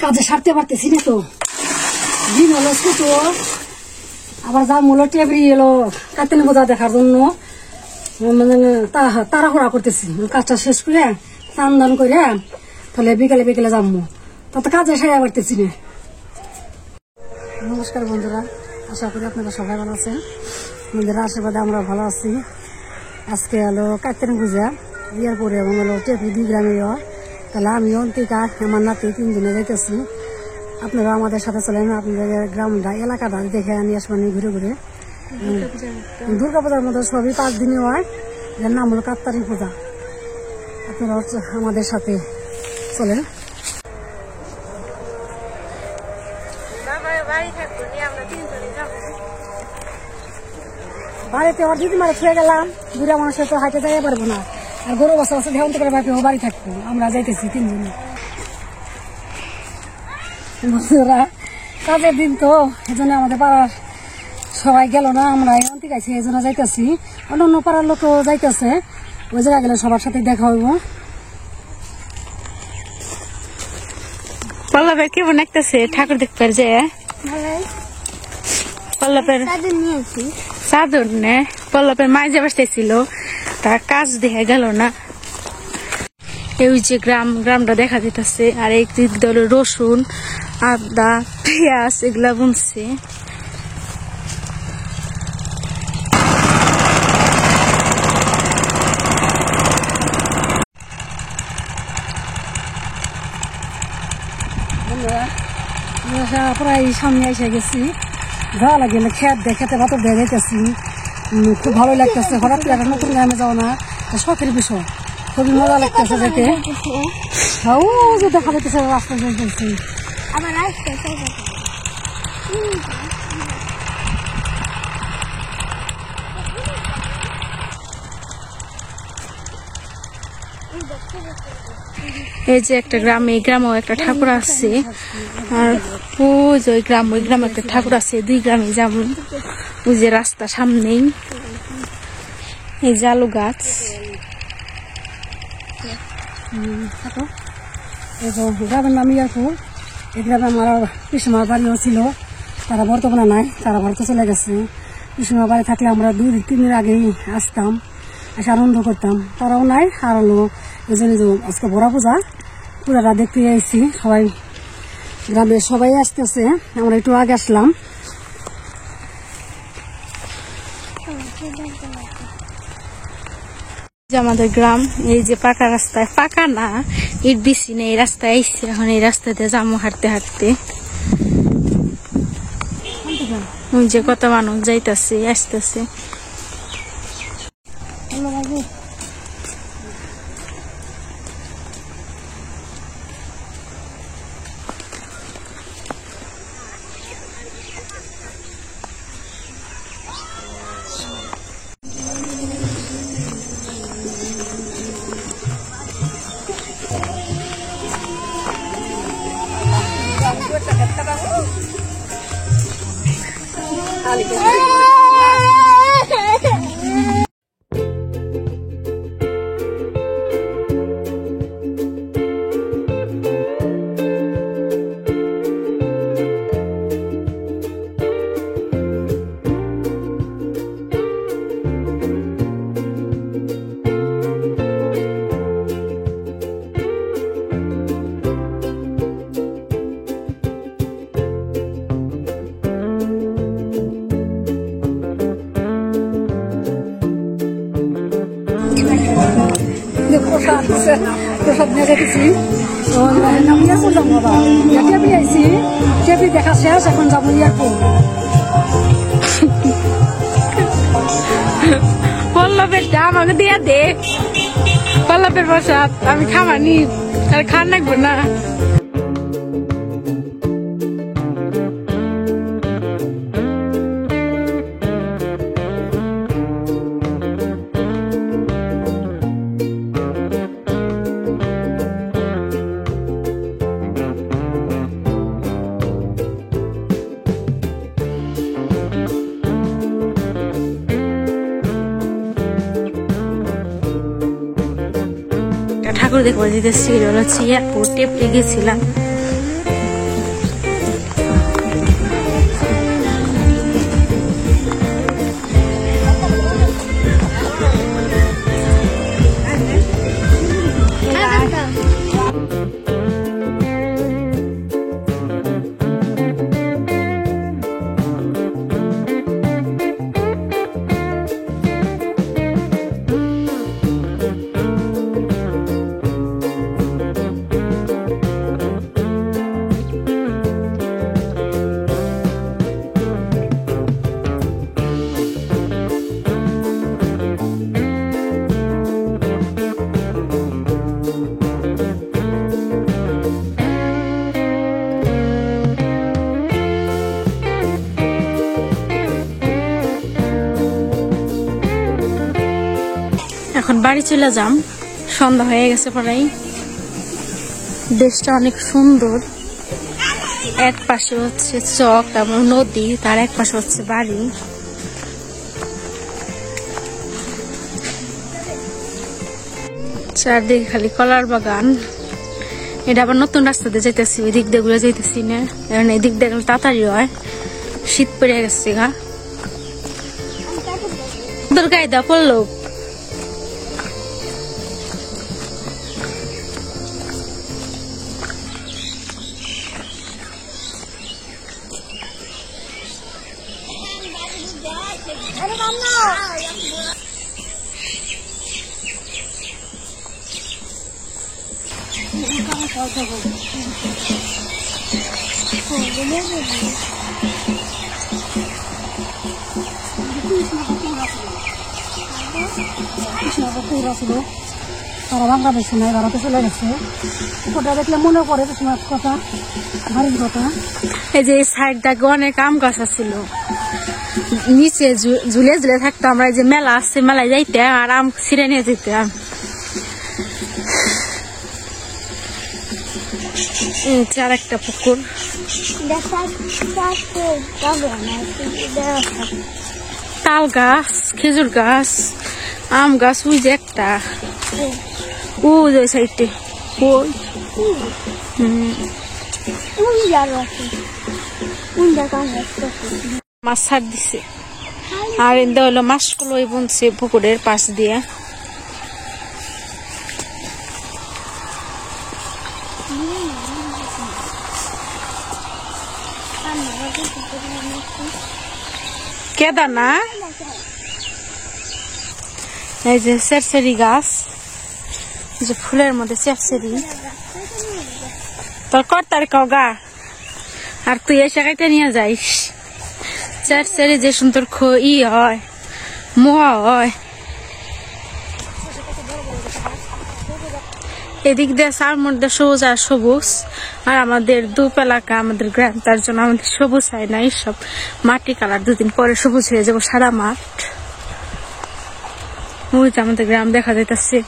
কাজে সারতে পারতেছি না তো, দিন হলো ছোট, আবার যা মূল টেবরি এলো কাতেন বোঝা দেখার জন্য মানে তাড়াহুড়া করতেছি। কাজটা শেষ করে স্নান দান করে তাহলে বিকেলে বিকেলে যাবো, তত কাজে সারা পারতেছি না। নমস্কার বন্ধুরা, আশা করি আপনারা সবাই ভালো আছেন। বন্ধুরা আশীর্বাদে আমরা ভালো আছি। আজকে হলো কাতেন পূজা, বিয়ার পরে এবং হলো টেপি 2 গ্রামে। তাহলে আমি অন্তিকা আমার নাতি 3 দিনে যাইতেছি। আপনারা আমাদের সাথে চলেন, আপনাদের গ্রামটা এলাকাটা দেখে নিয়ে আসবেন ঘুরে ঘুরে। দুর্গা পূজার মধ্যে সবই 5 দিনে হয়, যার নাম হলো কাত্তারি পূজা। আপনারা আমাদের সাথে চলেন। বাড়িতে ওর দিদি মারে ছুঁয়ে গেলাম, বুড়া মানুষের তো হাইটে যাইতে পারবো না, আর গরু বছর বছর ধ্যান করে বাপি বাড়ি থাকবো। আমরা যাইতেছি 3 দিনে। বন্ধুরা কাজের দিন তো, এজন্য আমাদের পাড়ার সবাই গেল না, আমরা অন্তি গাইছি এজন্য যাইতেছি। অন্য পাড়ার লোকও যাইতেছে, ওই জায়গায় গেলে সবার সাথে দেখা হইব। পল্লবের কেমন লাগতেছে ঠাকুর দেখতে যে? পল্লবের চাদর নে, পল্লবের মাই যে বসতেছিল তার কাজ দেখে গেল না। এই যে গ্রামটা দেখা যেতেছে, আর এই দিক রসুন, আদা, পেঁয়াজ এগুলা বুনছে। প্রায় সামনে এসে গেছি, ভালো লাগে খেত দেখতে বাতর দিয়ে যাইতেছি, খুব ভালো লাগতেছে। হঠাৎ করে একটা নতুন গ্রামে যাও না, শখের বিষয়, খুবই মজা লাগতেছে যেতে। ও যে দেখা যাইতেছে রাস্তা যাইতেছি। এই যে একটা গ্রাম, এই গ্রামেও একটা ঠাকুর আছে, আর ওই গ্রামে একটা ঠাকুর আছে। 2 গ্রামে যেমন ওই যে রাস্তা সামনেই, এই যে আলু গাছ। গ্রামের নাম ইয়ারপুর। এই গ্রামে আমার পিসিমার বাড়িও ছিল, তারা বর্তমানে নাই, তারা ভারতে চলে গেছে। পিসিমার বাড়ি থাকলে আমরা 2-3 দিন আগেই আসতাম, এসে আনন্দ করতাম। তারাও নাই, আর হলো এই জন্য আজকে বড় পূজাটা দেখতে আইছি। সবাই গ্রামের সবাই আসতেছে, আমরা একটু আগে আসলাম। আমাদের গ্রাম, এই যে পাকা রাস্তায়, পাকা না ইট বেশি নেই, এই রাস্তায় আইসি। এখন এই রাস্তাতে যাবো হাঁটতে হাঁটতে। ওই যে কত মানুষ যাইতেছে আসতেছে। প্রসাদ নিয়ে যেতেছি, আমি ইয়ারপুর যাবো। বাবা টেপি আইসি, টেপি দেখা শেষ, এখন যাবো ইয়ারপুর। পল্লবের আমাকে দিয়া দে পল্লবের প্রসাদ আমি খাবানি আর খান রাখবো না। ঠাকুর দেখবো যেতেছি হচ্ছে এয়ারপোর্টে গেছিলাম। এখন বাড়ি চলে যাম, সন্ধ্যা হয়ে গেছে প্রায়। দেশটা অনেক সুন্দর, এক পাশে হচ্ছে চক এবং নদী, তার এক পাশে হচ্ছে বাড়ি। চারদিকে খালি কলার বাগান। এটা আবার নতুন রাস্তাতে যাইতেছি, ওই দিক দিয়ে ঘুরে যাইতেছি না, কারণ এই দিক দিয়ে গেলে তাড়াতাড়ি হয়। শীত পড়ে গেছে গা, তোর গায়ে দা পড়লো। তারা বাংলাদেশে নাই, ভারতে চলে গেছে। ওটা দেখলে মনে পড়ে কথা, বাড়ির কথা। এই যে সাইডটাকে অনেক আম গাছ ছিল, নিচে ঝুলে ঝুলে থাকতো। আমরা এই যে মেলা আসছে, মেলায় যাইতাম আর আম ছিঁড়ে নিয়ে যেতাম। আর একটা পুকুর, তাল গাছ, খেজুর গাছ, আম গাছ, ওই যে একটা ওই যে সাইডে ওই মাছ ছাড় দিছে। আর এতে হলো মাছগুলো বুনছে পুকুরের পাশ দিয়ে। কেদা না, এই যে চেরচেরি গাছ, যে ফুলের মধ্যে চেরচেরি। তোর কর্তার কগা আর তুই এসে কাইতে নিয়ে যাইস। চেরচেরি যে সুন্দর ই হয়, মোয়া হয়। এদিক দিয়ে চার মধ্যে সবুজ আর সবুজ, আর আমাদের ধূপ এলাকা, আমাদের গ্রাম, তার জন্য আমাদের সবুজ হয় না। এইসব মাটি কালার, দুদিন পরে সবুজ হয়ে যাবো সারা মাঠ। ওই যে আমাদের গ্রাম দেখা যাইতেছে।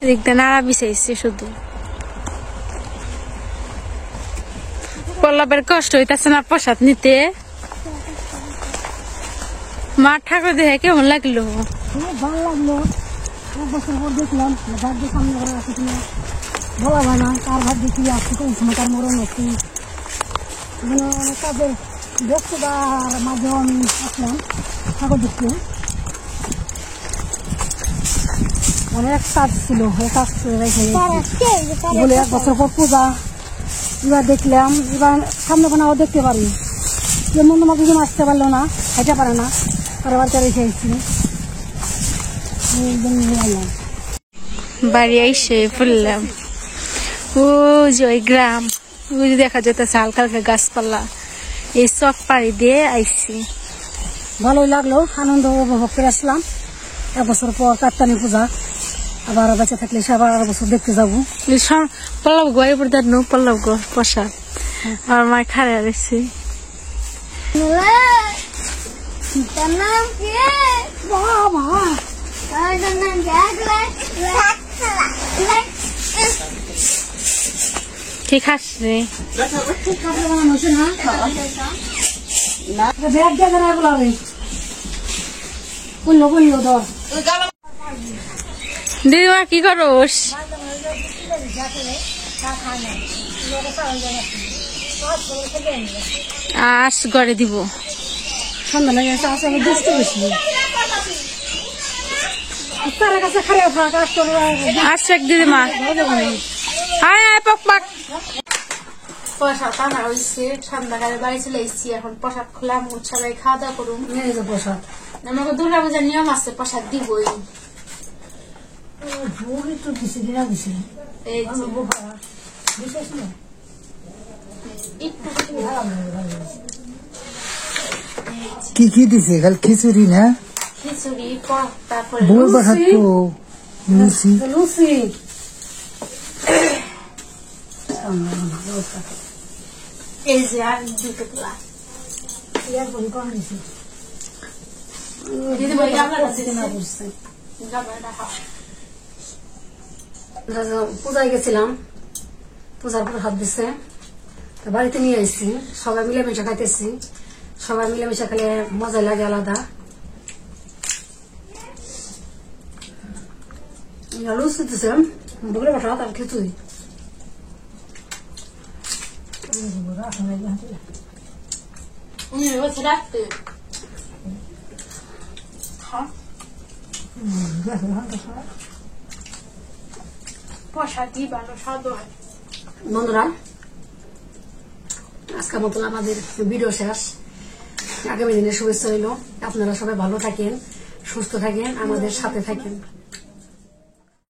এদিক দিয়ে নাড়া বিছাইছে শুধু। পল্লবের কষ্ট হইতেছে না প্রসাদ নিতে? মা ঠাকুর দেখে কেমন লাগলো? ভালো লাগলো। এক বছর পর দেখলাম ভাগ্যের সামনে করে আসি কিনা বলা হয় না, কার ভাগ্যে কি আসছে, কোন সময় তার মরণ হচ্ছে। মানে অনেক কাজের ব্যস্ততার মাঝেও আমি আসলাম ঠাকুর দেখতে। অনেক কাজ ছিল, কাজ রেখে বলে এক বছর পর পূজা। এবার দেখলাম, এবার সামনে কোনো দেখতে পারি। যেমন তোমার দুজন আসতে পারলো না, খাইতে পারে না, তার বাড়িতে রেখে এসেছি। বাড়ি আইসে ফুললাম। ও যে ওই গ্রাম, ওই দেখা যেতেছে হালকা হালকা গাছপালা। এই চক পাড়ি দিয়ে আইসি, ভালোই লাগলো, আনন্দ উপভোগ করে আসলাম। এক বছর পর কাত্তানি পূজা, আবার বেঁচে থাকলে সে আবার আর বছর দেখতে যাবো। পল্লব গো এবার দেন পল্লব গো প্রসাদ আমার মায় খারে রয়েছে। কি খাস রে? দিদিমা কি করোস? আস ঘরে দিব। সন্ধ্যা লেগে গেছে, আসলে দুষ্ট বেশি। তার কাছে খারাপ আসছে দিদিমা। আয় আয় পক পাক। প্রসাদ আনা হয়েছে, সন্ধ্যাকালে বাড়ি চলে এসেছি। এখন প্রসাদ খোলাম, সবাই খাওয়া দাওয়া করুন। প্রসাদ আমাকে দুর্গা পূজার নিয়ম আছে, প্রসাদ দিবই। কি কি দিছে? খালি খিচুড়ি না? খিচুড়ি, তারপরে বই প্রসাদ তো লুচি। লুচি এই যে আর দুটো গ্লাস। দিদিমা পূজায় গেছিলাম, পূজার পর হাত দিছে, বাড়িতে নিয়ে আসছি। সবাই মিলেমিশে খাইতেছি, সবাই মিলেমিশে খেলে মজা লাগে আলাদা। লুচি দিছে, বগলে পাঠা তার খিচুড়ি। বন্ধুরা, আজকের মতন আমাদের ভিডিও শেষ। আগামী দিনের শুভেচ্ছা হইল। আপনারা সবাই ভালো থাকেন, সুস্থ থাকেন, আমাদের সাথে থাকেন।